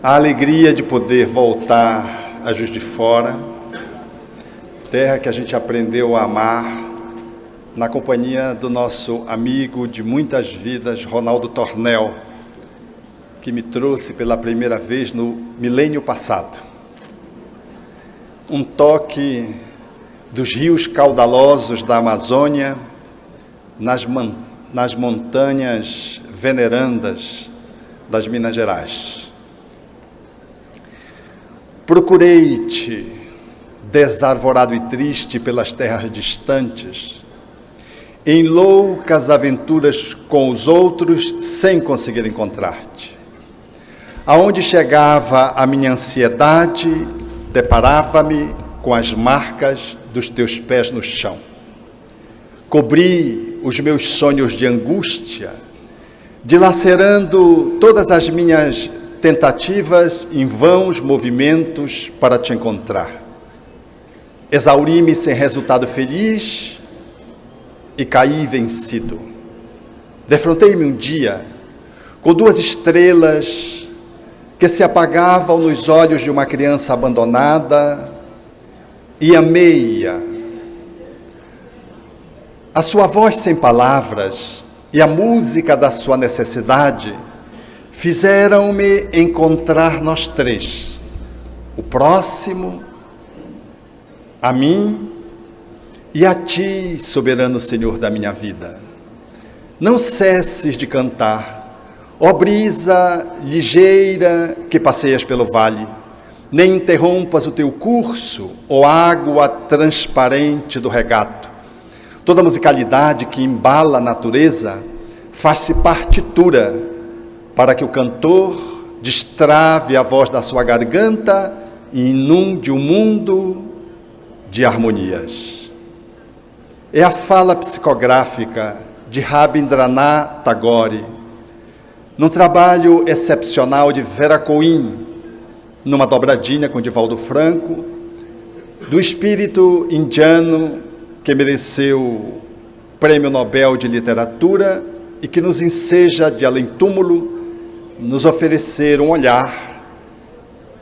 a alegria de poder voltar a Juiz de Fora, terra que a gente aprendeu a amar, na companhia do nosso amigo de muitas vidas, Ronaldo Tornel, que me trouxe pela primeira vez no milênio passado. Um toque dos rios caudalosos da Amazônia, nas montanhas venerandas das Minas Gerais. Procurei-te, desarvorado e triste pelas terras distantes, em loucas aventuras com os outros, sem conseguir encontrar-te. Aonde chegava a minha ansiedade, deparava-me com as marcas dos teus pés no chão. Cobri os meus sonhos de angústia, dilacerando todas as minhas tentativas em vãos movimentos para te encontrar. Exauri-me sem resultado feliz e caí vencido. Defrontei-me um dia com 2 estrelas que se apagavam nos olhos de uma criança abandonada e amei-a. A sua voz sem palavras e a música da sua necessidade fizeram-me encontrar nós 3, o próximo, a mim e a ti, soberano Senhor da minha vida. Não cesses de cantar, ó brisa ligeira que passeias pelo vale, nem interrompas o teu curso, ó água transparente do regato. Toda musicalidade que embala a natureza faz-se partitura para que o cantor destrave a voz da sua garganta e inunde o mundo de harmonias. É a fala psicográfica de Rabindranath Tagore, num trabalho excepcional de Vera Cohen, numa dobradinha com Divaldo Franco, do espírito indiano que mereceu o Prêmio Nobel de Literatura e que nos enseja de além-túmulo nos oferecer um olhar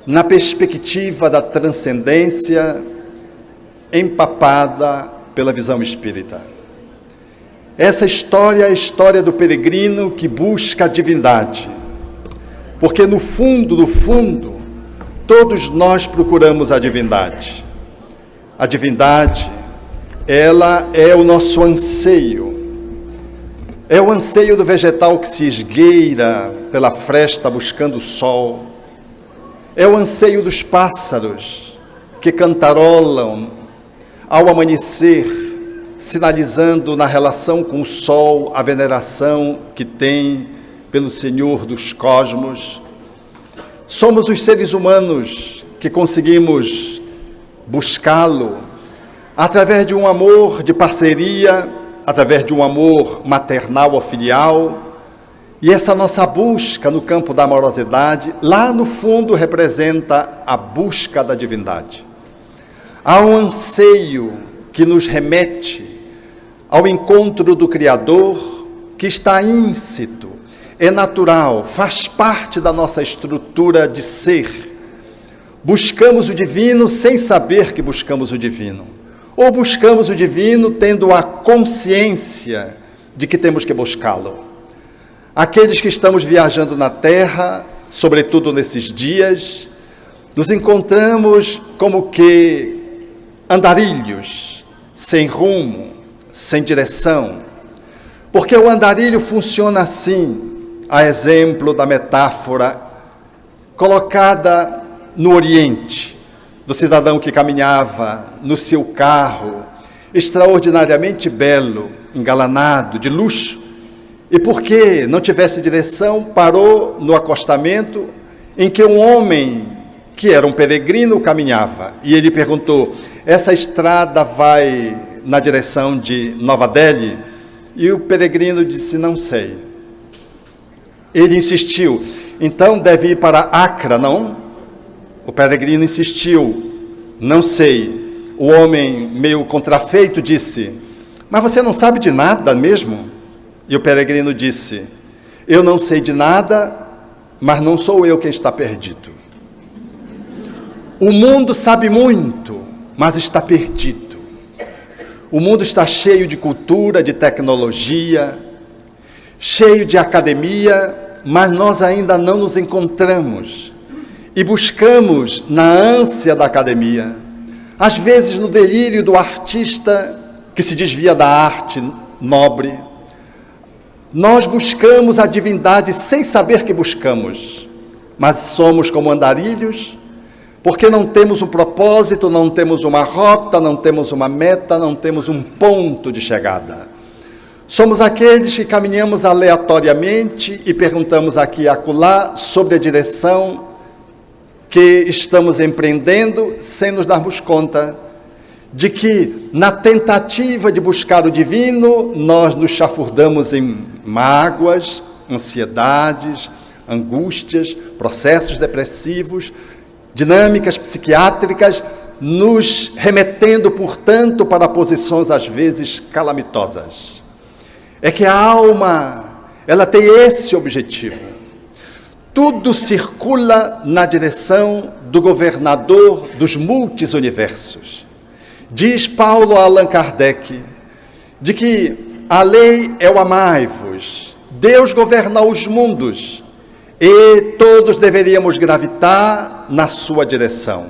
na perspectiva da transcendência empapada pela visão espírita. Essa história é a história do peregrino que busca a divindade, porque no fundo, todos nós procuramos a divindade. A divindade, ela é o nosso anseio. É o anseio do vegetal que se esgueira pela fresta buscando o sol. É o anseio dos pássaros que cantarolam ao amanhecer, sinalizando na relação com o sol a veneração que tem pelo Senhor dos cosmos. Somos os seres humanos que conseguimos buscá-lo através de um amor de parceria, através de um amor maternal ou filial, e essa nossa busca no campo da amorosidade, lá no fundo representa a busca da divindade. Há um anseio que nos remete ao encontro do Criador, que está íncito, é natural, faz parte da nossa estrutura de ser. Buscamos o divino sem saber que buscamos o divino. Ou buscamos o divino tendo a consciência de que temos que buscá-lo. Aqueles que estamos viajando na Terra, sobretudo nesses dias, nos encontramos como que andarilhos, sem rumo, sem direção. Porque o andarilho funciona assim, a exemplo da metáfora colocada no Oriente, do cidadão que caminhava no seu carro, extraordinariamente belo, engalanado, de luxo, e porque não tivesse direção, parou no acostamento em que um homem, que era um peregrino, caminhava. E ele perguntou: essa estrada vai na direção de Nova Delhi? E o peregrino disse: não sei. Ele insistiu: então deve ir para Acre, não? O peregrino insistiu: não sei. O homem, meio contrafeito, disse: mas você não sabe de nada mesmo? E o peregrino disse: eu não sei de nada mas não sou eu quem está perdido. O mundo sabe muito, mas está perdido. O mundo está cheio de cultura, de tecnologia, cheio de academia, mas nós ainda não nos encontramos. E buscamos na ânsia da academia, às vezes no delírio do artista que se desvia da arte nobre. Nós buscamos a divindade sem saber que buscamos, mas somos como andarilhos, porque não temos um propósito, não temos uma rota, não temos uma meta, não temos um ponto de chegada. Somos aqueles que caminhamos aleatoriamente e perguntamos aqui e acolá sobre a direção que estamos empreendendo, sem nos darmos conta de que, na tentativa de buscar o divino, nós nos chafurdamos em mágoas, ansiedades, angústias, processos depressivos, dinâmicas psiquiátricas, nos remetendo, portanto, para posições às vezes calamitosas. É que a alma, ela tem esse objetivo. Tudo circula na direção do governador dos multis-universos. Diz Paulo a Allan Kardec, de que a lei é o amai-vos, Deus governa os mundos, e todos deveríamos gravitar na sua direção.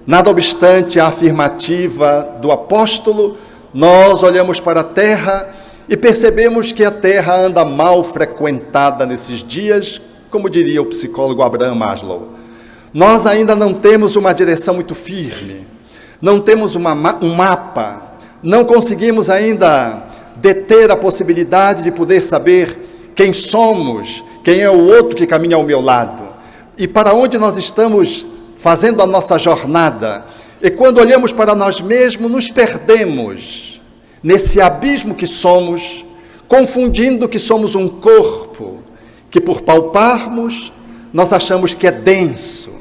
Nada obstante a afirmativa do apóstolo, nós olhamos para a terra e percebemos que a terra anda mal frequentada nesses dias, como diria o psicólogo Abraham Maslow. Nós ainda não temos uma direção muito firme, não temos um mapa, não conseguimos ainda deter a possibilidade de poder saber quem somos, quem é o outro que caminha ao meu lado, e para onde nós estamos fazendo a nossa jornada. E quando olhamos para nós mesmos, nos perdemos nesse abismo que somos, confundindo que somos um corpo, que por palparmos, nós achamos que é denso,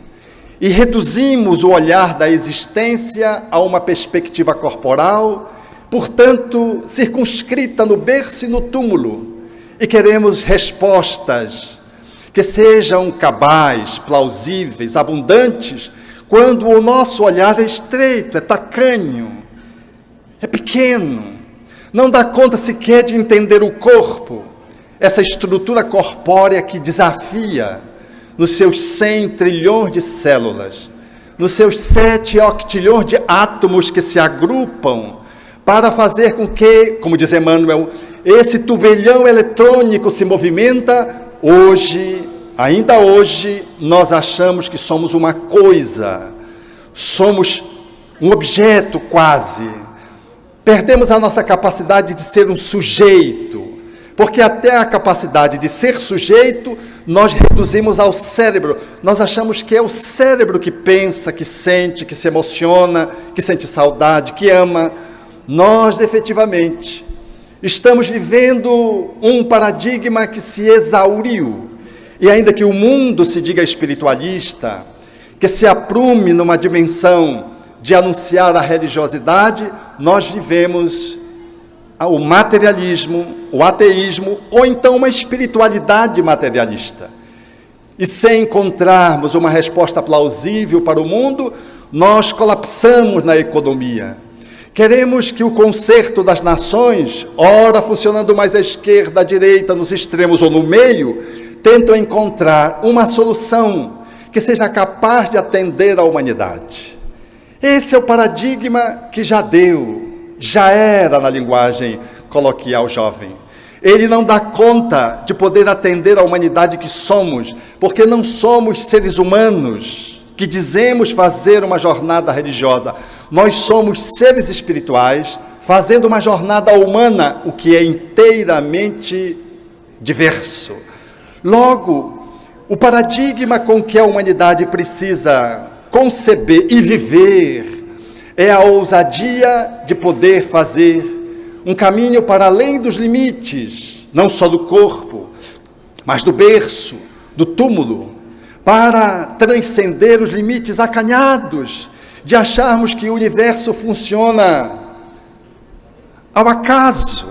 e reduzimos o olhar da existência a uma perspectiva corporal, portanto, circunscrita no berço e no túmulo, e queremos respostas que sejam cabais, plausíveis, abundantes, quando o nosso olhar é estreito, é tacanho, é pequeno, não dá conta sequer de entender o corpo, essa estrutura corpórea que desafia nos seus 100 trilhões de células, nos seus 7 octilhões de átomos que se agrupam para fazer com que, como diz Emmanuel, esse turbilhão eletrônico se movimenta. Hoje, ainda hoje, nós achamos que somos uma coisa, somos um objeto quase. Perdemos a nossa capacidade de ser um sujeito, porque até a capacidade de ser sujeito, nós reduzimos ao cérebro. Nós achamos que é o cérebro que pensa, que sente, que se emociona, que sente saudade, que ama. Nós, efetivamente, estamos vivendo um paradigma que se exauriu. E ainda que o mundo se diga espiritualista, que se aprume numa dimensão de anunciar a religiosidade, nós vivemos o materialismo, o ateísmo, ou então uma espiritualidade materialista. E sem encontrarmos uma resposta plausível para o mundo, nós colapsamos na economia. Queremos que o concerto das nações, ora funcionando mais à esquerda, à direita, nos extremos ou no meio, tentam encontrar uma solução que seja capaz de atender a humanidade. Esse é o paradigma que já era na linguagem coloquial jovem. Ele não dá conta de poder atender a humanidade que somos, porque não somos seres humanos que dizemos fazer uma jornada religiosa. Nós somos seres espirituais fazendo uma jornada humana, o que é inteiramente diverso. Logo, o paradigma com que a humanidade precisa conceber e viver é a ousadia de poder fazer um caminho para além dos limites, não só do corpo, mas do berço, do túmulo, para transcender os limites acanhados de acharmos que o universo funciona ao acaso,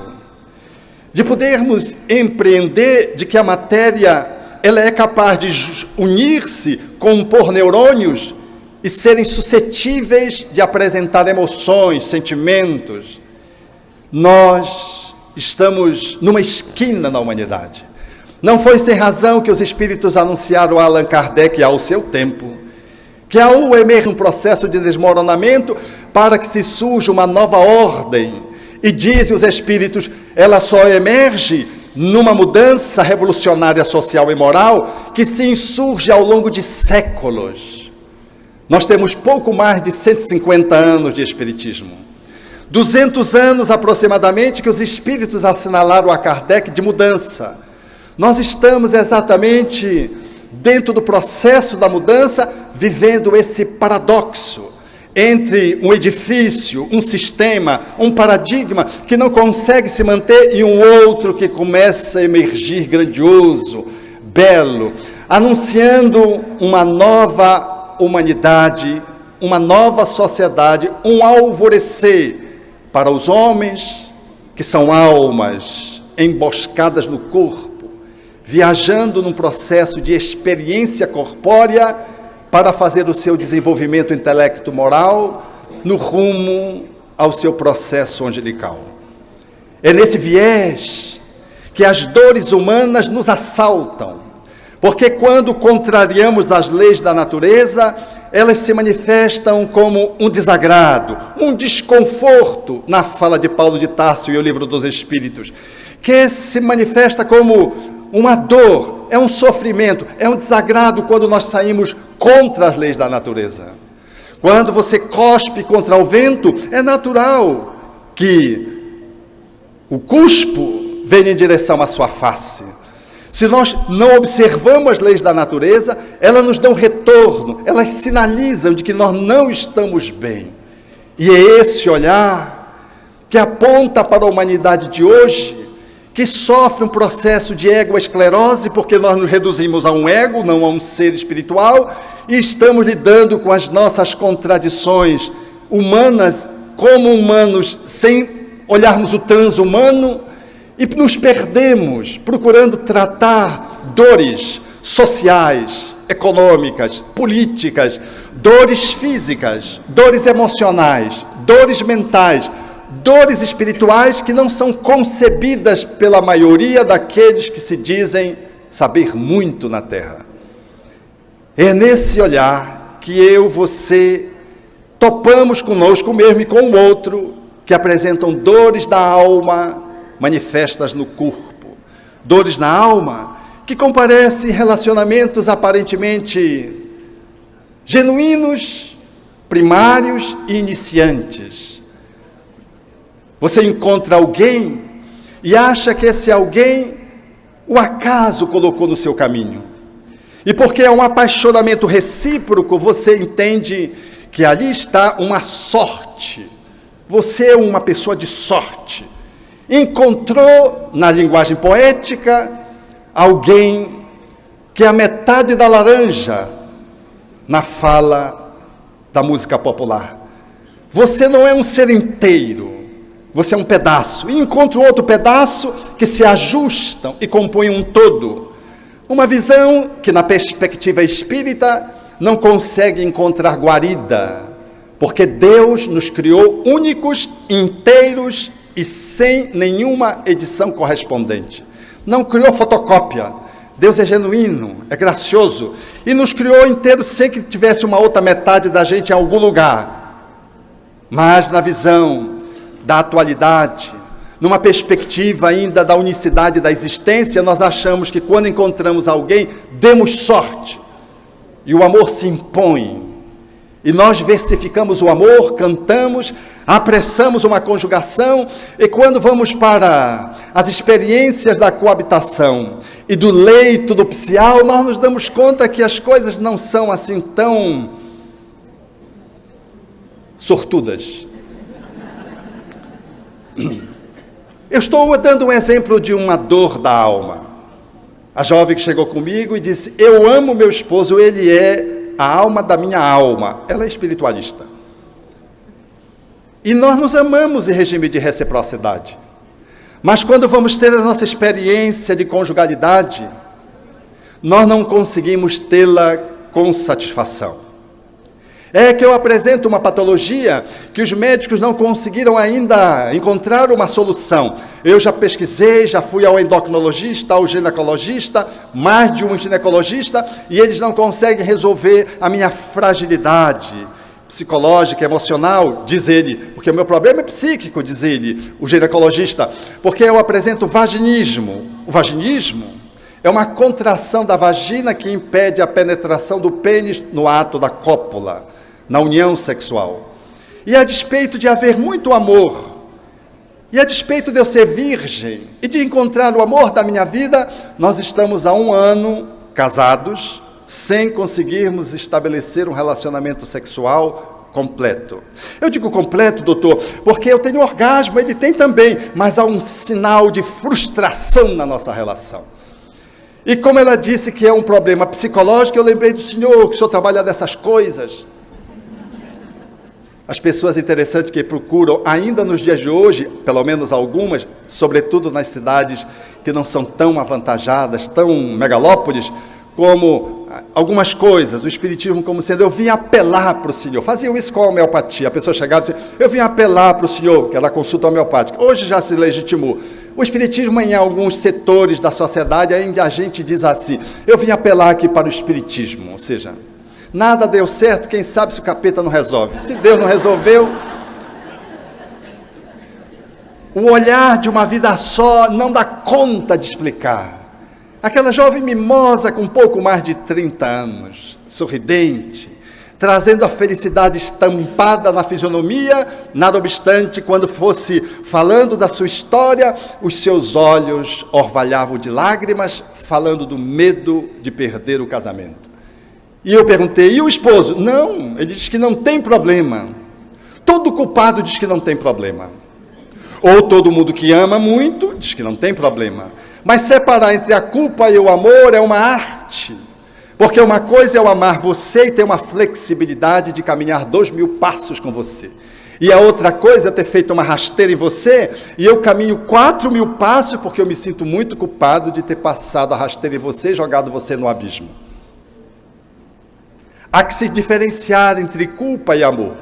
de podermos empreender de que a matéria ela é capaz de unir-se, compor neurônios e serem suscetíveis de apresentar emoções, sentimentos. Nós estamos numa esquina na humanidade. Não foi sem razão que os espíritos anunciaram a Allan Kardec ao seu tempo que a Lua emerge um processo de desmoronamento para que se surja uma nova ordem. E dizem os espíritos, ela só emerge numa mudança revolucionária social e moral que se insurge ao longo de séculos. Nós temos pouco mais de 150 anos de espiritismo. 200 anos aproximadamente que os espíritos assinalaram a Kardec de mudança. Nós estamos exatamente dentro do processo da mudança, vivendo esse paradoxo entre um edifício, um sistema, um paradigma que não consegue se manter e um outro que começa a emergir grandioso, belo, anunciando uma nova humanidade, uma nova sociedade, um alvorecer para os homens que são almas emboscadas no corpo, viajando num processo de experiência corpórea para fazer o seu desenvolvimento intelecto-moral no rumo ao seu processo angelical. É nesse viés que as dores humanas nos assaltam, porque quando contrariamos as leis da natureza, elas se manifestam como um desagrado, um desconforto, na fala de Paulo de Tarso e o Livro dos Espíritos, que se manifesta como uma dor, é um sofrimento, é um desagrado quando nós saímos contra as leis da natureza. Quando você cospe contra o vento, é natural que o cuspo venha em direção à sua face. Se nós não observamos as leis da natureza, elas nos dão retorno, elas sinalizam de que nós não estamos bem. E é esse olhar que aponta para a humanidade de hoje, que sofre um processo de egoesclerose, porque nós nos reduzimos a um ego, não a um ser espiritual, e estamos lidando com as nossas contradições humanas, como humanos, sem olharmos o transhumano, e nos perdemos procurando tratar dores sociais, econômicas, políticas, dores físicas, dores emocionais, dores mentais, dores espirituais que não são concebidas pela maioria daqueles que se dizem saber muito na Terra. É nesse olhar que eu, você, topamos conosco mesmo e com o outro, que apresentam dores da alma manifestas no corpo. Dores na alma que comparecem em relacionamentos aparentemente genuínos, primários e iniciantes. Você encontra alguém e acha que esse alguém o acaso colocou no seu caminho. E porque é um apaixonamento recíproco, você entende que ali está uma sorte. Você é uma pessoa de sorte. Encontrou, na linguagem poética, alguém que é a metade da laranja, na fala da música popular. Você não é um ser inteiro. Você é um pedaço, e encontra outro pedaço que se ajustam e compõem um todo. Uma visão que, na perspectiva espírita, não consegue encontrar guarida, porque Deus nos criou únicos, inteiros e sem nenhuma edição correspondente. Não criou fotocópia. Deus é genuíno, é gracioso, e nos criou inteiros sem que tivesse uma outra metade da gente em algum lugar. Mas na visão da atualidade, numa perspectiva ainda da unicidade da existência, nós achamos que quando encontramos alguém, demos sorte, e o amor se impõe, e nós versificamos o amor, cantamos, apressamos uma conjugação, e quando vamos para as experiências da coabitação e do leito nupcial, nós nos damos conta que as coisas não são assim tão sortudas. Eu estou dando um exemplo de uma dor da alma. A jovem que chegou comigo e disse: eu amo meu esposo, ele é a alma da minha alma. Ela é espiritualista. E nós nos amamos em regime de reciprocidade. Mas quando vamos ter a nossa experiência de conjugalidade, nós não conseguimos tê-la com satisfação. É que eu apresento uma patologia que os médicos não conseguiram ainda encontrar uma solução. Eu já pesquisei, já fui ao endocrinologista, ao ginecologista, mais de um ginecologista, e eles não conseguem resolver a minha fragilidade psicológica, emocional, diz ele, porque o meu problema é psíquico, diz ele, o ginecologista, porque eu apresento vaginismo. O vaginismo é uma contração da vagina que impede a penetração do pênis no ato da cópula, na união sexual. E a despeito de haver muito amor, e a despeito de eu ser virgem, e de encontrar o amor da minha vida, nós estamos há 1 ano casados, sem conseguirmos estabelecer um relacionamento sexual completo. Eu digo completo, doutor, porque eu tenho orgasmo, ele tem também, mas há um sinal de frustração na nossa relação. E como ela disse que é um problema psicológico, eu lembrei do senhor, que o senhor trabalha dessas coisas. As pessoas interessantes que procuram, ainda nos dias de hoje, pelo menos algumas, sobretudo nas cidades que não são tão avantajadas, tão megalópolis, como algumas coisas, o espiritismo como sendo, eu vim apelar para o senhor, faziam isso com a homeopatia, a pessoa chegava e dizia, eu vim apelar para o senhor, que era a consulta homeopática, hoje já se legitimou. O espiritismo em alguns setores da sociedade, ainda a gente diz assim, eu vim apelar aqui para o espiritismo, ou seja, nada deu certo, quem sabe se o capeta não resolve, se Deus não resolveu, o olhar de uma vida só não dá conta de explicar. Aquela jovem mimosa com pouco mais de 30 anos, sorridente, trazendo a felicidade estampada na fisionomia, nada obstante, quando fosse falando da sua história, os seus olhos orvalhavam de lágrimas, falando do medo de perder o casamento. E eu perguntei, e o esposo? Não, ele diz que não tem problema. Todo culpado diz que não tem problema. Ou todo mundo que ama muito diz que não tem problema. Mas separar entre a culpa e o amor é uma arte, porque uma coisa é eu amar você e ter uma flexibilidade de caminhar 2.000 passos com você, e a outra coisa é ter feito uma rasteira em você, e eu caminho 4.000 passos, porque eu me sinto muito culpado de ter passado a rasteira em você e jogado você no abismo. Há que se diferenciar entre culpa e amor,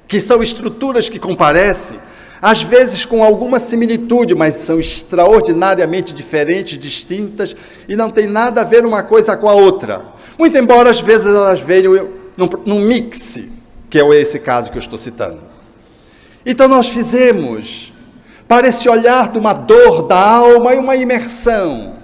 que são estruturas que comparecem, às vezes com alguma similitude, mas são extraordinariamente diferentes, distintas, e não tem nada a ver uma coisa com a outra. Muito embora às vezes elas venham num mix, que é esse caso que eu estou citando. Então nós fizemos, para esse olhar de uma dor da alma, uma imersão,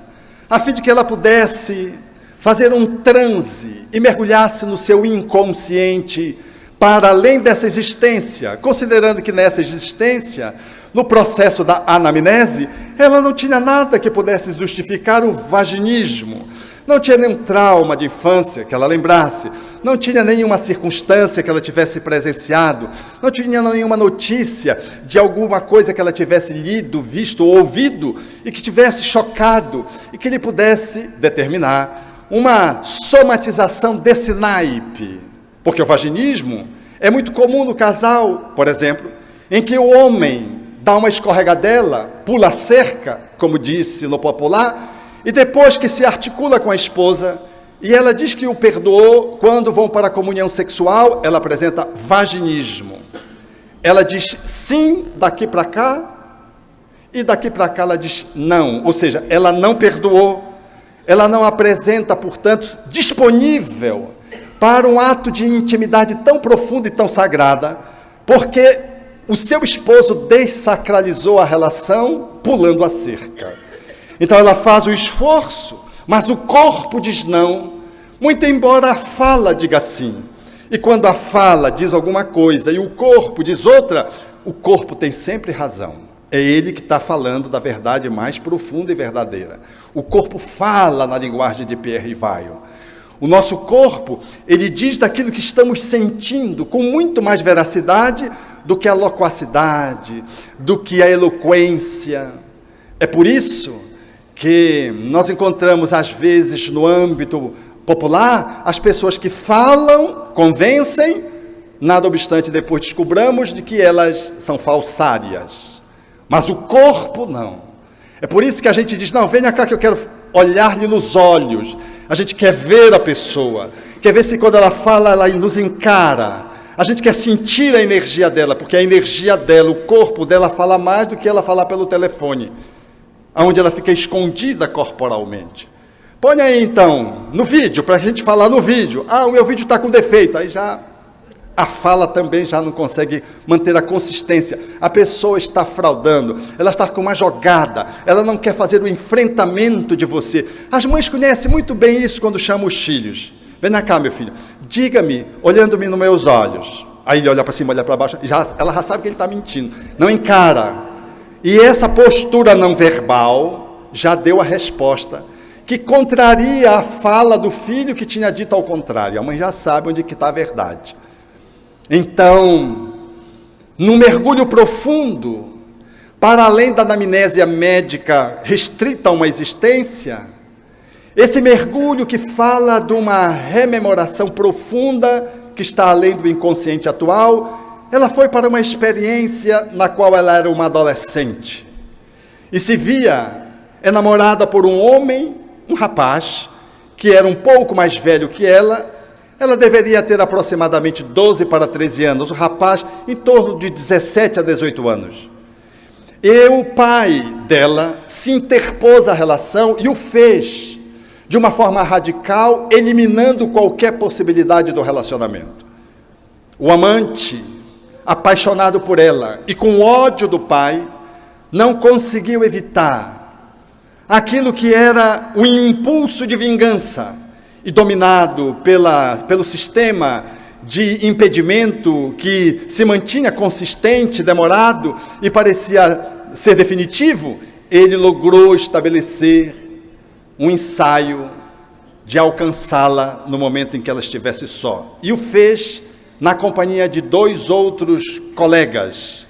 a fim de que ela pudesse fazer um transe e mergulhasse no seu inconsciente, para além dessa existência, considerando que nessa existência, no processo da anamnese, ela não tinha nada que pudesse justificar o vaginismo, não tinha nenhum trauma de infância que ela lembrasse, não tinha nenhuma circunstância que ela tivesse presenciado, não tinha nenhuma notícia de alguma coisa que ela tivesse lido, visto ou ouvido, e que tivesse chocado, e que ele pudesse determinar uma somatização desse naipe. Porque o vaginismo é muito comum no casal, por exemplo, em que o homem dá uma escorregadela, pula a cerca, como disse no popular, e depois que se articula com a esposa, e ela diz que o perdoou, quando vão para a comunhão sexual, ela apresenta vaginismo. Ela diz sim daqui para cá, e daqui para cá ela diz não, ou seja, ela não perdoou, ela não apresenta, portanto, disponível para um ato de intimidade tão profunda e tão sagrada, porque o seu esposo desacralizou a relação pulando a cerca. Então ela faz o esforço, mas o corpo diz não, muito embora a fala diga sim. E quando a fala diz alguma coisa e o corpo diz outra, o corpo tem sempre razão. É ele que está falando da verdade mais profunda e verdadeira. O corpo fala na linguagem de Pierre Rivaio. O nosso corpo, ele diz daquilo que estamos sentindo com muito mais veracidade do que a loquacidade, do que a eloquência. É por isso que nós encontramos, às vezes, no âmbito popular, as pessoas que falam, convencem, nada obstante, depois descobramos de que elas são falsárias. Mas o corpo, não. É por isso que a gente diz, não, venha cá que eu quero olhar-lhe nos olhos, a gente quer ver a pessoa, quer ver se quando ela fala, ela nos encara. A gente quer sentir a energia dela, porque a energia dela, o corpo dela fala mais do que ela falar pelo telefone, onde ela fica escondida corporalmente. Põe aí então, no vídeo, para a gente falar no vídeo. O meu vídeo está com defeito. Aí já a fala também já não consegue manter a consistência. A pessoa está fraudando, ela está com uma jogada, ela não quer fazer o enfrentamento de você. As mães conhecem muito bem isso quando chamam os filhos. Vem cá, meu filho, diga-me, olhando-me nos meus olhos. Aí ele olha para cima, olha para baixo, ela já sabe que ele está mentindo. Não encara. E essa postura não verbal já deu a resposta, que contraria a fala do filho que tinha dito ao contrário. A mãe já sabe onde que está a verdade. Então, num mergulho profundo, para além da anamnésia médica restrita a uma existência, esse mergulho que fala de uma rememoração profunda que está além do inconsciente atual, ela foi para uma experiência na qual ela era uma adolescente e se via enamorada por um homem, um rapaz, que era um pouco mais velho que ela. Ela deveria ter aproximadamente 12 para 13 anos, o rapaz em torno de 17 a 18 anos. E o pai dela se interpôs à relação e o fez de uma forma radical, eliminando qualquer possibilidade do relacionamento. O amante, apaixonado por ela e com ódio do pai, não conseguiu evitar aquilo que era o impulso de vingança, e dominado pelo sistema de impedimento que se mantinha consistente, demorado e parecia ser definitivo, ele logrou estabelecer um ensaio de alcançá-la no momento em que ela estivesse só. E o fez na companhia de 2 outros colegas.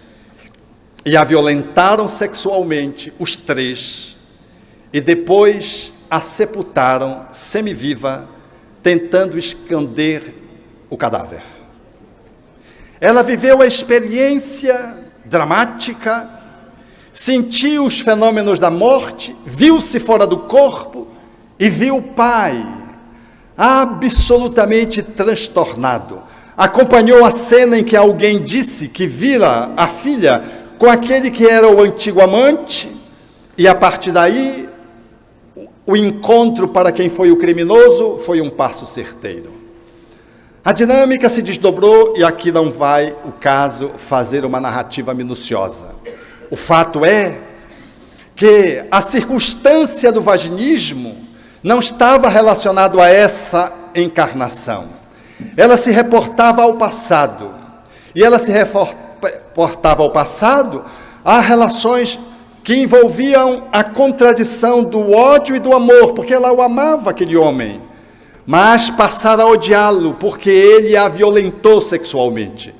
E a violentaram sexualmente, os 3, e depois a sepultaram semiviva, tentando esconder o cadáver. Ela viveu a experiência dramática, sentiu os fenômenos da morte, viu-se fora do corpo e viu o pai absolutamente transtornado. Acompanhou a cena em que alguém disse que vira a filha com aquele que era o antigo amante, e a partir daí o encontro para quem foi o criminoso foi um passo certeiro. A dinâmica se desdobrou e aqui não vai o caso fazer uma narrativa minuciosa. O fato é que a circunstância do vaginismo não estava relacionado a essa encarnação. Ela se reportava ao passado. E ela se reportava ao passado a relações que envolviam a contradição do ódio e do amor, porque ela o amava, aquele homem, mas passara a odiá-lo, porque ele a violentou sexualmente.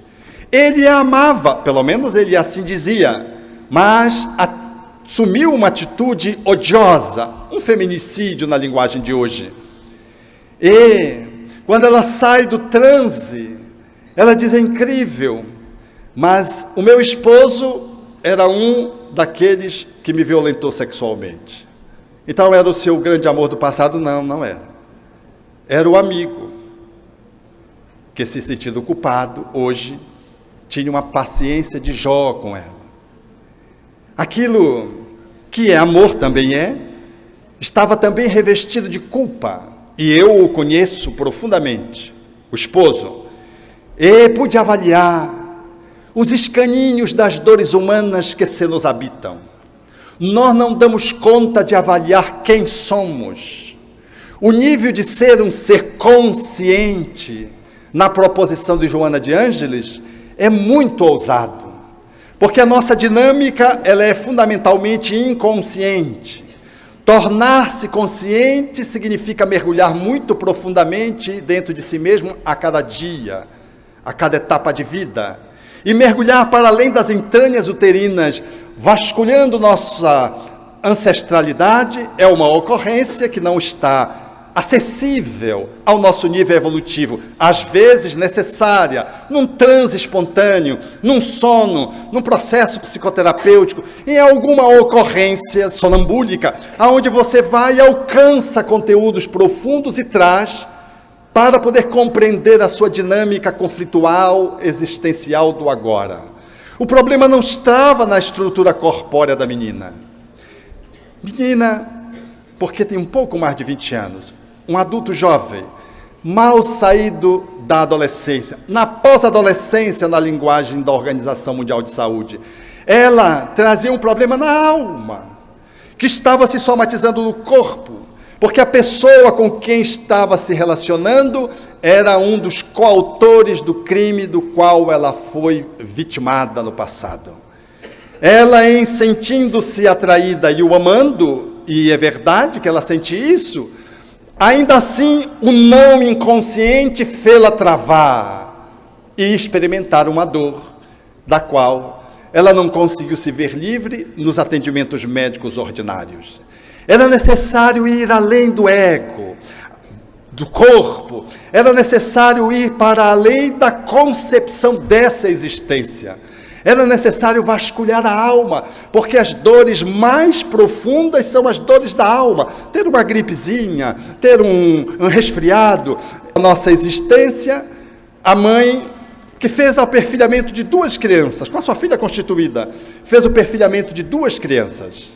Ele a amava, pelo menos ele assim dizia, mas assumiu uma atitude odiosa, um feminicídio na linguagem de hoje. E quando ela sai do transe, ela diz: é incrível, mas o meu esposo era um daqueles que me violentou sexualmente. Então era o seu grande amor do passado? Não, não era. Era o amigo que, se sentindo culpado, hoje tinha uma paciência de Jó com ela. Aquilo que é amor também estava também revestido de culpa, e eu o conheço profundamente, o esposo, e pude avaliar os escaninhos das dores humanas que se nos habitam. Nós não damos conta de avaliar quem somos. O nível de ser um ser consciente, na proposição de Joana de Ângeles, é muito ousado, porque a nossa dinâmica ela é fundamentalmente inconsciente. Tornar-se consciente significa mergulhar muito profundamente dentro de si mesmo a cada dia, a cada etapa de vida, e mergulhar para além das entranhas uterinas, vasculhando nossa ancestralidade, é uma ocorrência que não está acessível ao nosso nível evolutivo, às vezes necessária, num transe espontâneo, num sono, num processo psicoterapêutico, em alguma ocorrência sonambúlica, aonde você vai e alcança conteúdos profundos e traz para poder compreender a sua dinâmica conflitual, existencial do agora. O problema não estava na estrutura corpórea da menina. Menina, porque tem um pouco mais de 20 anos, um adulto jovem, mal saído da adolescência, na pós-adolescência, na linguagem da Organização Mundial de Saúde. Ela trazia um problema na alma, que estava se somatizando no corpo, porque a pessoa com quem estava se relacionando era um dos coautores do crime do qual ela foi vitimada no passado. Ela, em sentindo-se atraída e o amando, e é verdade que ela sente isso, ainda assim o não inconsciente fê-la travar e experimentar uma dor, da qual ela não conseguiu se ver livre nos atendimentos médicos ordinários. Era necessário ir além do ego, do corpo, era necessário ir para além da concepção dessa existência. Era necessário vasculhar a alma, porque as dores mais profundas são as dores da alma. Ter uma gripezinha, ter um resfriado. A nossa existência, a mãe que fez o perfilhamento de 2 crianças, com a sua filha constituída, fez o perfilhamento de 2 crianças.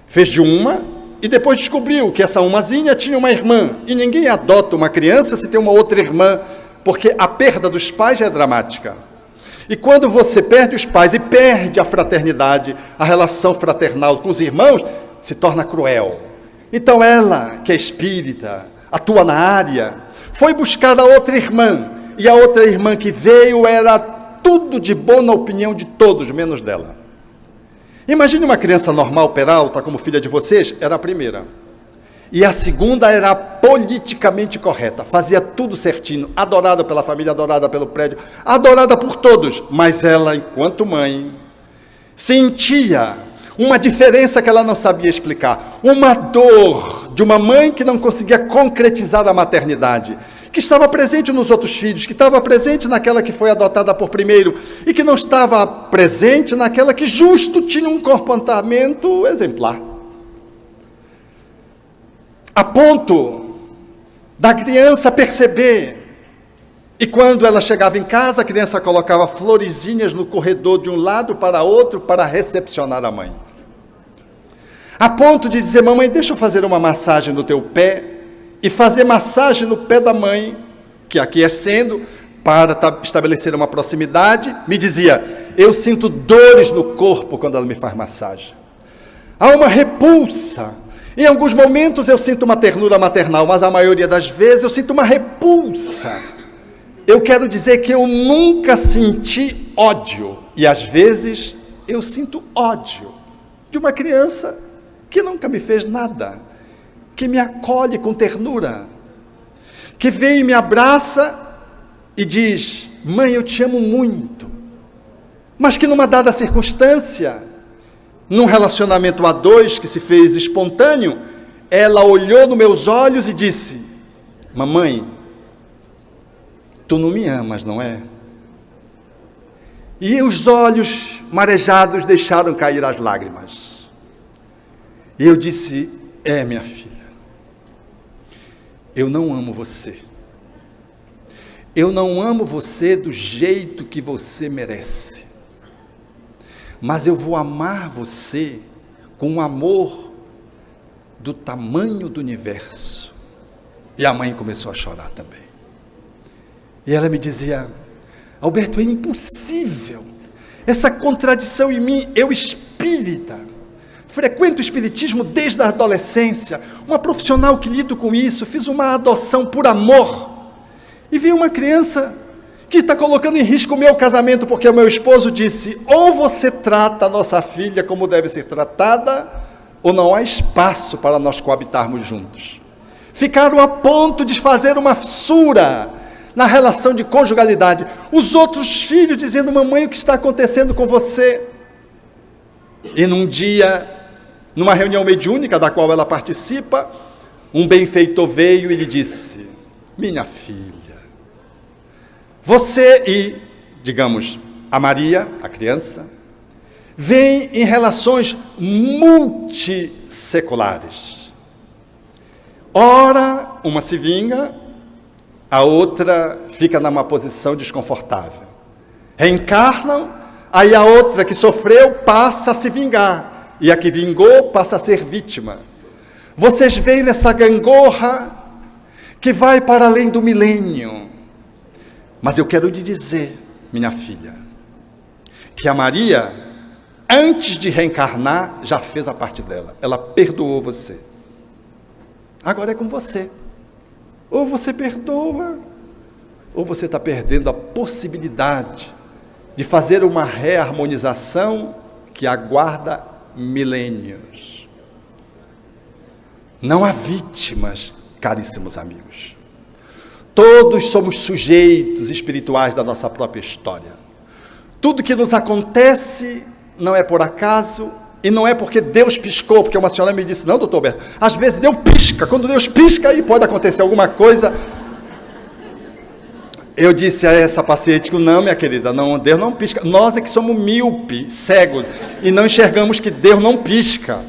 Fez de uma e depois descobriu que essa umazinha tinha uma irmã. E ninguém adota uma criança se tem uma outra irmã, porque a perda dos pais é dramática. E quando você perde os pais e perde a fraternidade, a relação fraternal com os irmãos, se torna cruel. Então ela, que é espírita, atua na área, foi buscar a outra irmã, e a outra irmã que veio era tudo de bom na opinião de todos, menos dela. Imagine uma criança normal, Peralta, como filha de vocês, era a primeira. E a segunda era politicamente correta, fazia tudo certinho, adorada pela família, adorada pelo prédio, adorada por todos. Mas ela, enquanto mãe, sentia uma diferença que ela não sabia explicar. Uma dor de uma mãe que não conseguia concretizar a maternidade, que estava presente nos outros filhos, que estava presente naquela que foi adotada por primeiro, e que não estava presente naquela que justo tinha um comportamento exemplar. A ponto da criança perceber, e quando ela chegava em casa, a criança colocava florezinhas no corredor de um lado para outro para recepcionar a mãe. A ponto de dizer: mamãe, deixa eu fazer uma massagem no teu pé, e fazer massagem no pé da mãe, que aquecendo, para estabelecer uma proximidade, me dizia: eu sinto dores no corpo quando ela me faz massagem. Há uma repulsa. Em alguns momentos eu sinto uma ternura maternal, mas a maioria das vezes eu sinto uma repulsa. Eu quero dizer que eu nunca senti ódio, e às vezes eu sinto ódio de uma criança que nunca me fez nada, que me acolhe com ternura, que vem e me abraça e diz: mãe, eu te amo muito, mas que numa dada circunstância, num relacionamento a 2 que se fez espontâneo, ela olhou nos meus olhos e disse: mamãe, tu não me amas, não é? E os olhos marejados deixaram cair as lágrimas. E eu disse: é, minha filha, eu não amo você. Eu não amo você do jeito que você merece. Mas eu vou amar você com um amor do tamanho do universo. E a mãe começou a chorar também. E ela me dizia: Alberto, é impossível essa contradição em mim. Eu espírita, frequento o espiritismo desde a adolescência, uma profissional que lido com isso, fiz uma adoção por amor, e vi uma criança que está colocando em risco o meu casamento, porque o meu esposo disse: ou você trata a nossa filha como deve ser tratada, ou não há espaço para nós coabitarmos juntos. Ficaram a ponto de fazer uma fissura na relação de conjugalidade. Os outros filhos dizendo: mamãe, o que está acontecendo com você? E num dia, numa reunião mediúnica da qual ela participa, um benfeitor veio e lhe disse: minha filha, você e, digamos, a Maria, a criança, vêm em relações multisseculares. Ora, uma se vinga, a outra fica numa posição desconfortável. Reencarnam, aí a outra que sofreu passa a se vingar, e a que vingou passa a ser vítima. Vocês veem nessa gangorra que vai para além do milênio. Mas eu quero lhe dizer, minha filha, que a Maria, antes de reencarnar, já fez a parte dela. Ela perdoou você. Agora é com você. Ou você perdoa, ou você está perdendo a possibilidade de fazer uma reharmonização que aguarda milênios. Não há vítimas, caríssimos amigos. Todos somos sujeitos espirituais da nossa própria história. Tudo que nos acontece não é por acaso e não é porque Deus piscou, porque uma senhora me disse: não, doutor Alberto, às vezes Deus pisca, quando Deus pisca aí pode acontecer alguma coisa. Eu disse a essa paciente que não, minha querida, não, Deus não pisca. Nós é que somos míopes, cegos, e não enxergamos que Deus não pisca.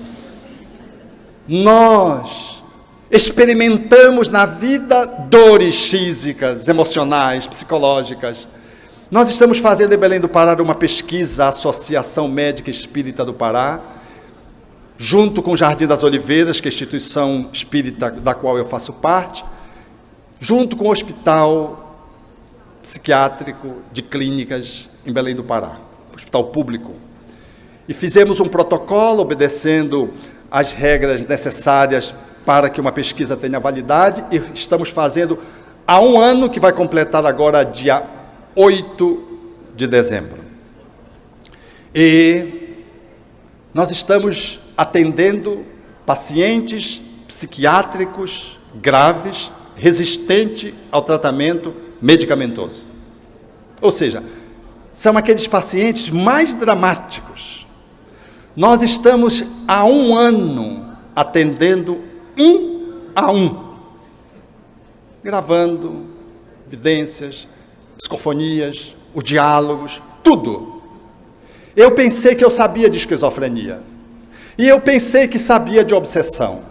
Nós experimentamos na vida dores físicas, emocionais, psicológicas. Nós estamos fazendo em Belém do Pará uma pesquisa, a Associação Médica Espírita do Pará, junto com o Jardim das Oliveiras, que é a instituição espírita da qual eu faço parte, junto com o Hospital Psiquiátrico de Clínicas em Belém do Pará, hospital público. E fizemos um protocolo obedecendo às regras necessárias para que uma pesquisa tenha validade, e estamos fazendo há um ano, que vai completar agora dia 8 de dezembro. E nós estamos atendendo pacientes psiquiátricos graves, resistentes ao tratamento medicamentoso. Ou seja, são aqueles pacientes mais dramáticos. Nós estamos há um ano atendendo um a um, gravando evidências, psicofonias, os diálogos, tudo. Eu pensei que eu sabia de esquizofrenia. E eu pensei que sabia de obsessão.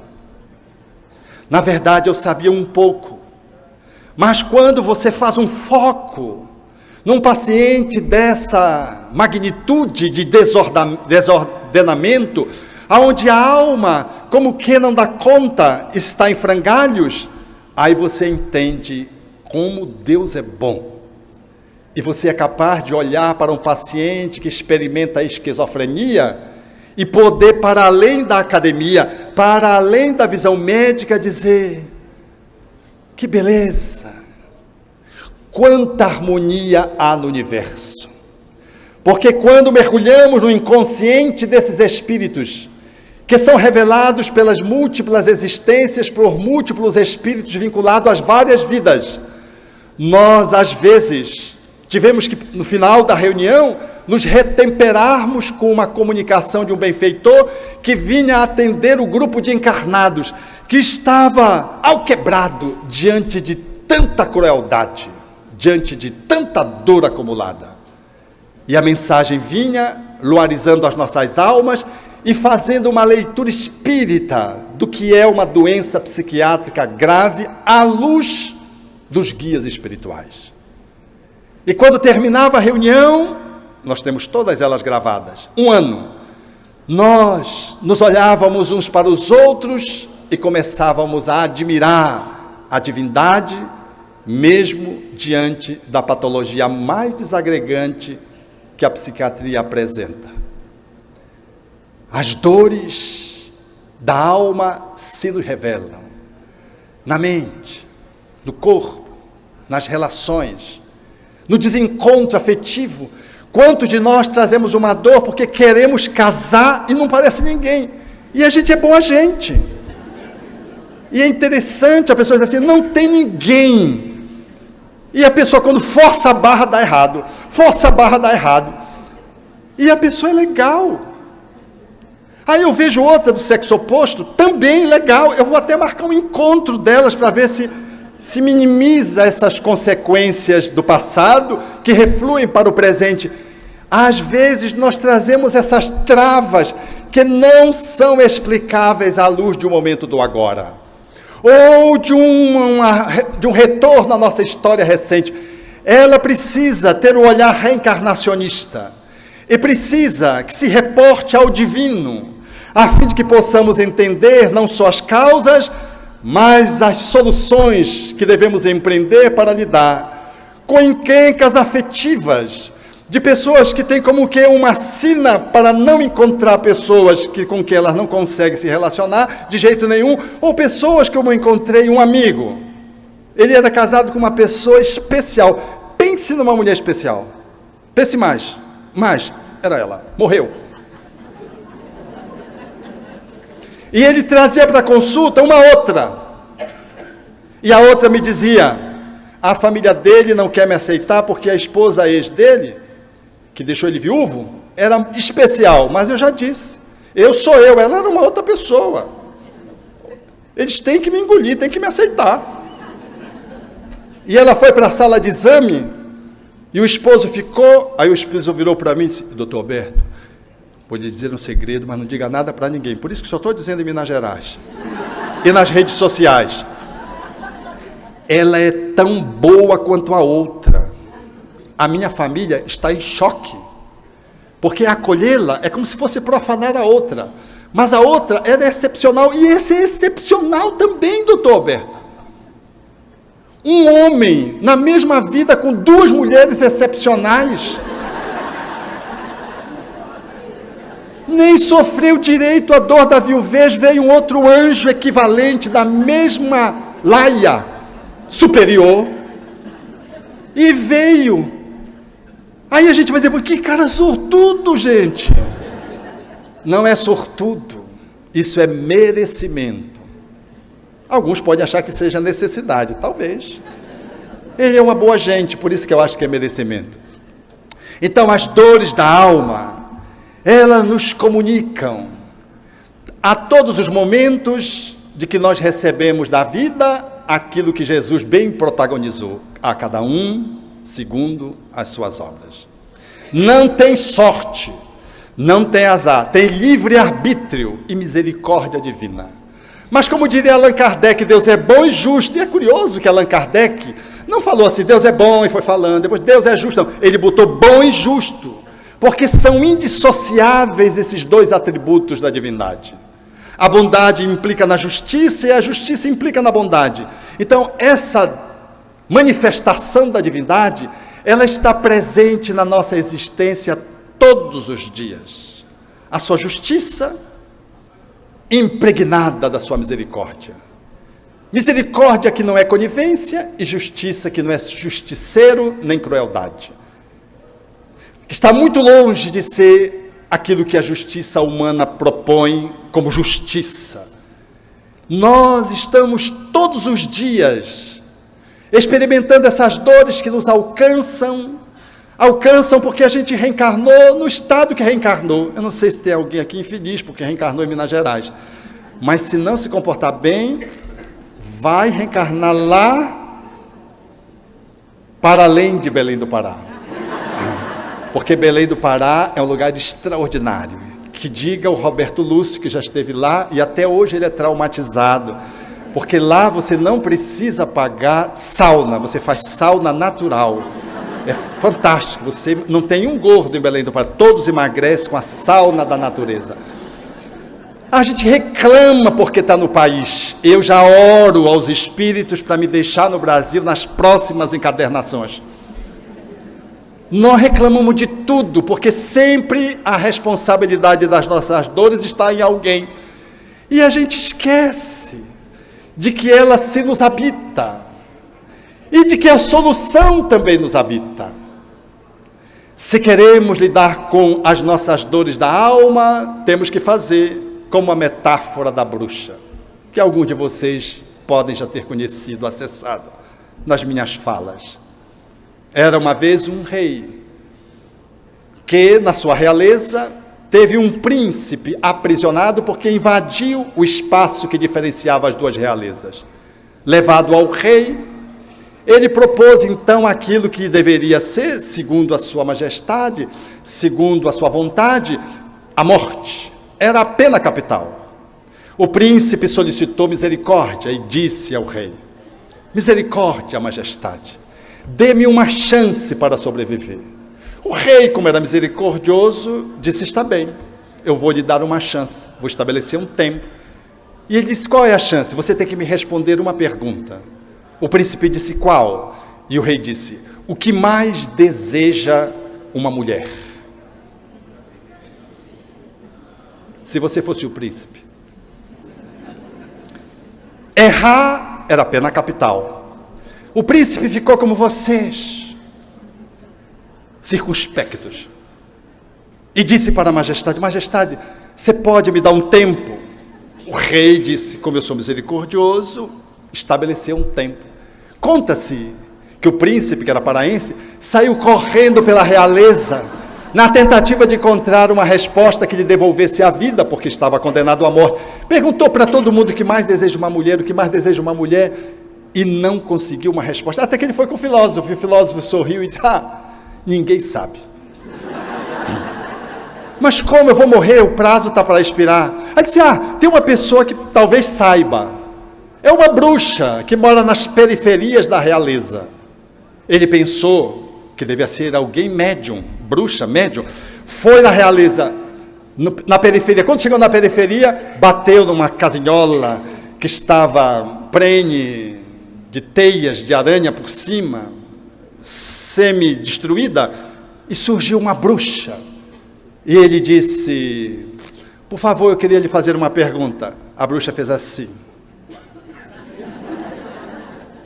Na verdade, eu sabia um pouco. Mas quando você faz um foco num paciente dessa magnitude de desordenamento, onde a alma, como que não dá conta, está em frangalhos, aí você entende como Deus é bom. E você é capaz de olhar para um paciente que experimenta a esquizofrenia e poder, para além da academia, para além da visão médica, dizer: que beleza, quanta harmonia há no universo. Porque quando mergulhamos no inconsciente desses espíritos, que são revelados pelas múltiplas existências, por múltiplos espíritos vinculados às várias vidas, nós, às vezes, tivemos que, no final da reunião, nos retemperarmos com uma comunicação de um benfeitor que vinha atender o grupo de encarnados, que estava alquebrado diante de tanta crueldade, diante de tanta dor acumulada. E a mensagem vinha luarizando as nossas almas e fazendo uma leitura espírita do que é uma doença psiquiátrica grave à luz dos guias espirituais. E quando terminava a reunião, nós temos todas elas gravadas, um ano, nós nos olhávamos uns para os outros e começávamos a admirar a divindade, mesmo diante da patologia mais desagregante que a psiquiatria apresenta. As dores da alma se nos revelam na mente, no corpo, nas relações, no desencontro afetivo. Quantos de nós trazemos uma dor porque queremos casar e não parece ninguém, e a gente é bom a gente. E é interessante, a pessoa diz assim: não tem ninguém. E a pessoa, quando força a barra, dá errado. Força a barra, dá errado. E a pessoa é legal. Aí eu vejo outra do sexo oposto, também legal, eu vou até marcar um encontro delas para ver se minimiza essas consequências do passado que refluem para o presente. Às vezes nós trazemos essas travas que não são explicáveis à luz de um momento do agora, ou de um retorno à nossa história recente. Ela precisa ter um olhar reencarnacionista e precisa que se reporte ao divino, a fim de que possamos entender não só as causas, mas as soluções que devemos empreender para lidar com encrencas afetivas de pessoas que têm como que uma sina para não encontrar pessoas com quem elas não conseguem se relacionar de jeito nenhum, ou pessoas como eu encontrei um amigo. Ele era casado com uma pessoa especial. Pense numa mulher especial. Pense mais. Era ela. Morreu. E ele trazia para a consulta uma outra. E a outra me dizia: a família dele não quer me aceitar porque a esposa ex dele, que deixou ele viúvo, era especial. Mas eu já disse, eu sou eu, ela era uma outra pessoa. Eles têm que me engolir, têm que me aceitar. E ela foi para a sala de exame, e o esposo ficou, aí o esposo virou para mim e disse: doutor Alberto, vou lhe dizer um segredo, mas não diga nada para ninguém, por isso que só estou dizendo em Minas Gerais, e nas redes sociais. Ela é tão boa quanto a outra. A minha família está em choque, porque acolhê-la é como se fosse profanar a outra, mas a outra era excepcional, e esse é excepcional também, doutor Alberto. Um homem na mesma vida com duas mulheres excepcionais, nem sofreu direito a dor da viuvez, veio um outro anjo equivalente da mesma laia superior, e veio. Aí a gente vai dizer: que cara sortudo, gente. Não é sortudo, isso é merecimento. Alguns podem achar que seja necessidade, talvez. Ele é uma boa gente, por isso que eu acho que é merecimento. Então, as dores da alma, elas nos comunicam a todos os momentos de que nós recebemos da vida aquilo que Jesus bem protagonizou, a cada um segundo as suas obras. Não tem sorte, não tem azar, tem livre-arbítrio e misericórdia divina. Mas como diria Allan Kardec, Deus é bom e justo. E é curioso que Allan Kardec não falou assim, Deus é bom, e foi falando, depois Deus é justo. Não, ele botou bom e justo, porque são indissociáveis esses dois atributos da divindade. A bondade implica na justiça e a justiça implica na bondade. Então, essa manifestação da divindade, ela está presente na nossa existência todos os dias. A sua justiça impregnada da sua misericórdia. Misericórdia que não é conivência e justiça que não é justiceiro nem crueldade. Que está muito longe de ser aquilo que a justiça humana propõe como justiça. Nós estamos todos os dias experimentando essas dores que nos alcançam porque a gente reencarnou no estado que reencarnou. Eu não sei se tem alguém aqui infeliz porque reencarnou em Minas Gerais, mas se não se comportar bem, vai reencarnar lá para além de Belém do Pará. Porque Belém do Pará é um lugar extraordinário, que diga o Roberto Lúcio, que já esteve lá, e até hoje ele é traumatizado, porque lá você não precisa pagar sauna, você faz sauna natural, é fantástico, você não tem um gordo em Belém do Pará, todos emagrecem com a sauna da natureza. A gente reclama porque está no país, eu já oro aos espíritos para me deixar no Brasil nas próximas encadernações. Nós reclamamos de tudo, porque sempre a responsabilidade das nossas dores está em alguém. E a gente esquece de que ela se nos habita. E de que a solução também nos habita. Se queremos lidar com as nossas dores da alma, temos que fazer como a metáfora da bruxa, que alguns de vocês podem já ter conhecido, acessado nas minhas falas. Era uma vez um rei, que na sua realeza teve um príncipe aprisionado porque invadiu o espaço que diferenciava as duas realezas. Levado ao rei, ele propôs então aquilo que deveria ser, segundo a sua majestade, segundo a sua vontade, a morte. Era a pena capital. O príncipe solicitou misericórdia e disse ao rei: misericórdia, majestade, dê-me uma chance para sobreviver. O rei, como era misericordioso, disse: está bem, eu vou lhe dar uma chance, vou estabelecer um tempo. E ele disse: qual é a chance? Você tem que me responder uma pergunta. O príncipe disse: qual? E o rei disse: o que mais deseja uma mulher? Se você fosse o príncipe, errar era pena capital. O príncipe ficou como vocês, circunspectos, e disse para a majestade: majestade, você pode me dar um tempo? O rei disse: como eu sou misericordioso, estabeleceu um tempo. Conta-se que o príncipe, que era paraense, saiu correndo pela realeza, na tentativa de encontrar uma resposta que lhe devolvesse a vida, porque estava condenado à morte. Perguntou para todo mundo o que mais deseja uma mulher, o que mais deseja uma mulher, e não conseguiu uma resposta. Até que ele foi com o filósofo sorriu e disse: ninguém sabe. Mas como eu vou morrer? O prazo está para expirar. Aí disse: tem uma pessoa que talvez saiba. É uma bruxa que mora nas periferias da realeza. Ele pensou que devia ser alguém médium, bruxa, médium. Foi na realeza, na periferia. Quando chegou na periferia, bateu numa casinhola que estava prenhe de teias de aranha por cima, semi-destruída, e surgiu uma bruxa. E ele disse: por favor, eu queria lhe fazer uma pergunta. A bruxa fez assim,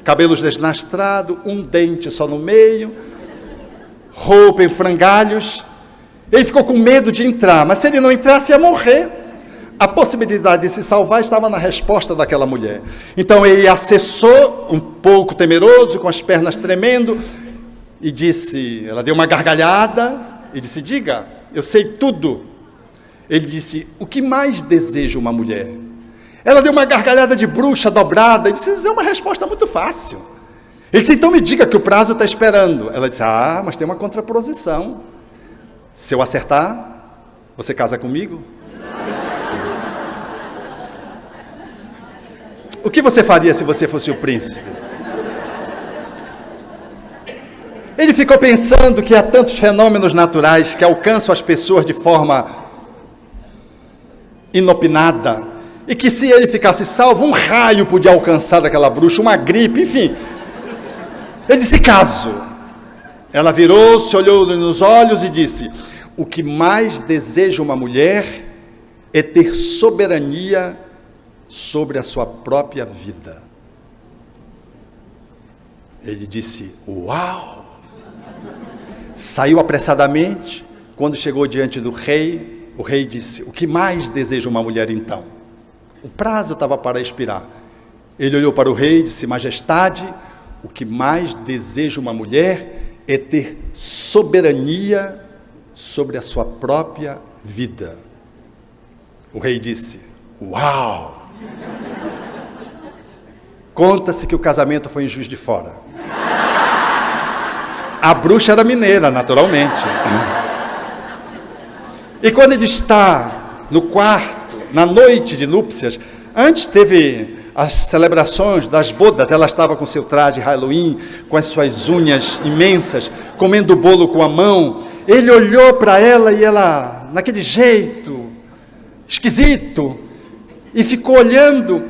cabelos desnastrados, um dente só no meio, roupa em frangalhos. Ele ficou com medo de entrar, mas se ele não entrasse ia morrer. A possibilidade de se salvar estava na resposta daquela mulher. Então ele acessou, um pouco temeroso, com as pernas tremendo, e disse, ela deu uma gargalhada e disse: diga, eu sei tudo. Ele disse: o que mais deseja uma mulher? Ela deu uma gargalhada de bruxa dobrada e disse: isso é uma resposta muito fácil. Ele disse: então me diga que o prazo está esperando. Ela disse: mas tem uma contraposição. Se eu acertar, você casa comigo? O que você faria se você fosse o príncipe? Ele ficou pensando que há tantos fenômenos naturais que alcançam as pessoas de forma inopinada, e que se ele ficasse salvo, um raio podia alcançar daquela bruxa, uma gripe, enfim. Ele disse: caso. Ela virou-se, olhou nos olhos e disse: o que mais deseja uma mulher é ter soberania sobre a sua própria vida. Ele disse: uau! Saiu apressadamente. Quando chegou diante do rei, o rei disse: o que mais deseja uma mulher então? O prazo estava para expirar. Ele olhou para o rei e disse: majestade, o que mais deseja uma mulher é ter soberania sobre a sua própria vida. O rei disse: uau! Conta-se que o casamento foi em Juiz de Fora. A bruxa era mineira, naturalmente. E quando ele está no quarto, na noite de núpcias, antes teve as celebrações das bodas, ela estava com seu traje Halloween, com as suas unhas imensas, comendo o bolo com a mão. Ele olhou para ela e ela, naquele jeito esquisito, e ficou olhando,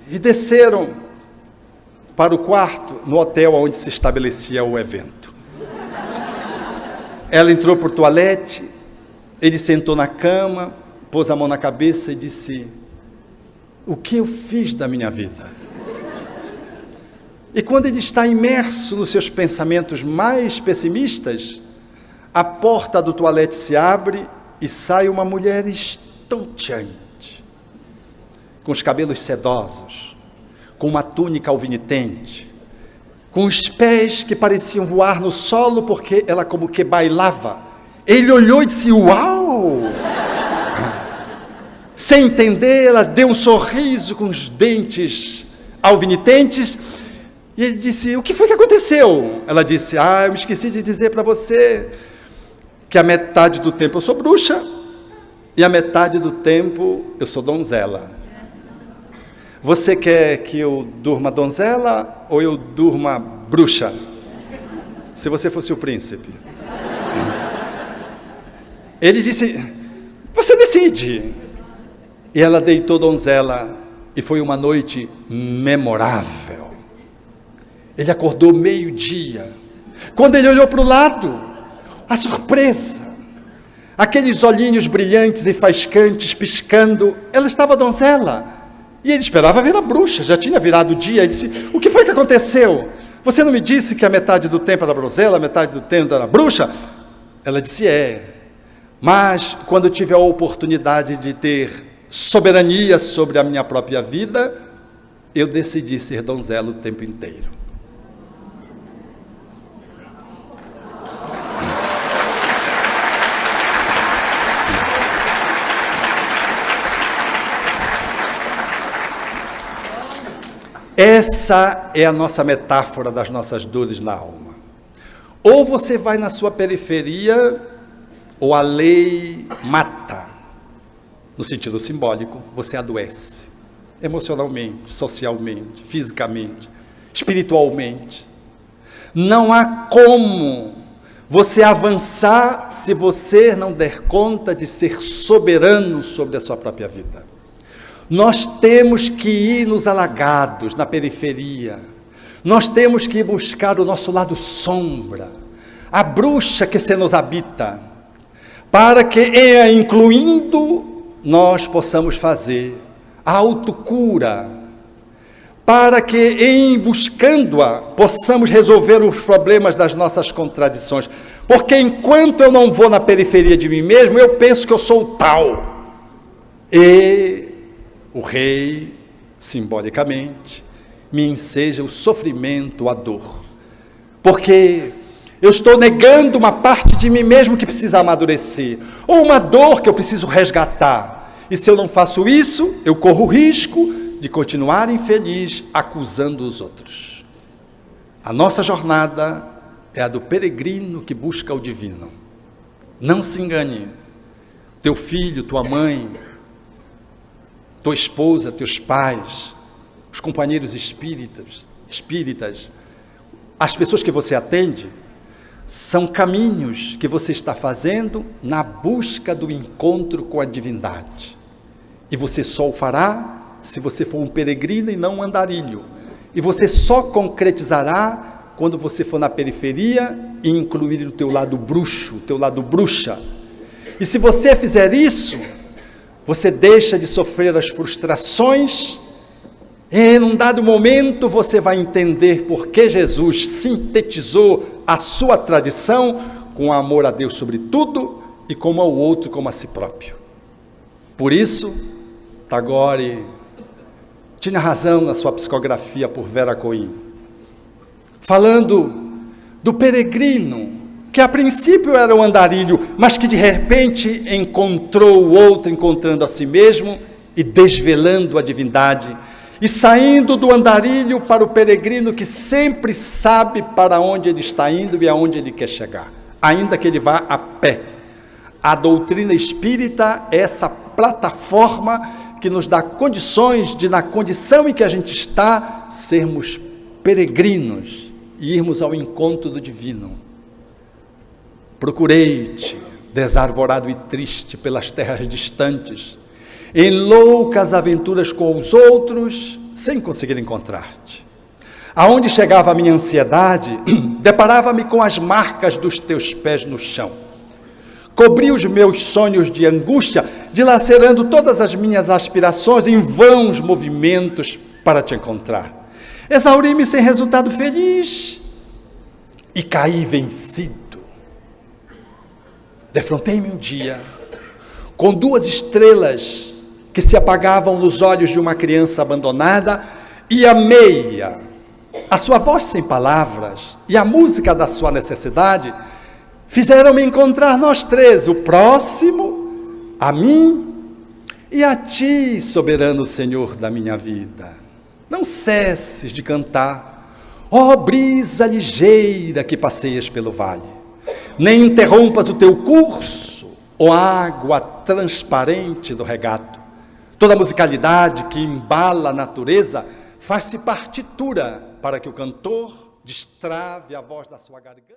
e desceram para o quarto, no hotel onde se estabelecia o evento. Ela entrou por toalete, ele sentou na cama, pôs a mão na cabeça e disse: o que eu fiz da minha vida? E quando ele está imerso nos seus pensamentos mais pessimistas, a porta do toalete se abre e sai uma mulher estonteante, com os cabelos sedosos, com uma túnica alvinitente, com os pés que pareciam voar no solo porque ela como que bailava. Ele olhou e disse: uau! Sem entender, ela deu um sorriso com os dentes alvinitentes, e ele disse: o que foi que aconteceu? Ela disse: eu me esqueci de dizer para você que a metade do tempo eu sou bruxa, e a metade do tempo eu sou donzela. Você quer que eu durma donzela ou eu durma bruxa? Se você fosse o príncipe. Ele disse: você decide. E ela deitou donzela, e foi uma noite memorável. Ele acordou meio-dia. Quando ele olhou para o lado, a surpresa, aqueles olhinhos brilhantes e faiscantes piscando, ela estava donzela. E ele esperava ver a bruxa, já tinha virado o dia. Ele disse: o que foi que aconteceu? Você não me disse que a metade do tempo era donzela, a metade do tempo era bruxa? Ela disse: mas quando eu tive a oportunidade de ter soberania sobre a minha própria vida, eu decidi ser donzela o tempo inteiro. Essa é a nossa metáfora das nossas dores na alma. Ou você vai na sua periferia, ou a lei mata. No sentido simbólico, você adoece. Emocionalmente, socialmente, fisicamente, espiritualmente. Não há como você avançar se você não der conta de ser soberano sobre a sua própria vida. Nós temos que ir nos alagados, na periferia. Nós temos que ir buscar o nosso lado sombra, a bruxa que se nos habita, para que, incluindo, nós possamos fazer a autocura, para que, em buscando-a, possamos resolver os problemas das nossas contradições. Porque enquanto eu não vou na periferia de mim mesmo, eu penso que eu sou tal. E o rei, simbolicamente, me enseja o sofrimento, a dor. Porque eu estou negando uma parte de mim mesmo que precisa amadurecer, ou uma dor que eu preciso resgatar. E se eu não faço isso, eu corro o risco de continuar infeliz, acusando os outros. A nossa jornada é a do peregrino que busca o divino. Não se engane. Teu filho, tua mãe, tua esposa, teus pais, os companheiros espíritas, as pessoas que você atende, são caminhos que você está fazendo na busca do encontro com a divindade. E você só o fará se você for um peregrino e não um andarilho. E você só concretizará quando você for na periferia e incluir o teu lado bruxo, o teu lado bruxa. E se você fizer isso, você deixa de sofrer as frustrações, e num dado momento você vai entender por que Jesus sintetizou a sua tradição com amor a Deus sobre tudo e como ao outro como a si próprio. Por isso, Tagore tinha razão na sua psicografia por Vera Cohen, falando do peregrino, que a princípio era um andarilho, mas que de repente encontrou o outro, encontrando a si mesmo e desvelando a divindade, e saindo do andarilho para o peregrino que sempre sabe para onde ele está indo e aonde ele quer chegar, ainda que ele vá a pé. A doutrina espírita é essa plataforma que nos dá condições de, na condição em que a gente está, sermos peregrinos e irmos ao encontro do divino. Procurei-te, desarvorado e triste pelas terras distantes, em loucas aventuras com os outros, sem conseguir encontrar-te. Aonde chegava a minha ansiedade, deparava-me com as marcas dos teus pés no chão. Cobri os meus sonhos de angústia, dilacerando todas as minhas aspirações em vãos movimentos para te encontrar. Exauri-me sem resultado feliz e caí vencido. Defrontei-me um dia com 2 estrelas que se apagavam nos olhos de uma criança abandonada e amei-a. A sua voz sem palavras e a música da sua necessidade fizeram-me encontrar nós 3, o próximo, a mim E a ti, soberano Senhor da minha vida, não cesses de cantar, ó brisa ligeira que passeias pelo vale, nem interrompas o teu curso, ó água transparente do regato. Toda musicalidade que embala a natureza faz-se partitura para que o cantor destrave a voz da sua garganta.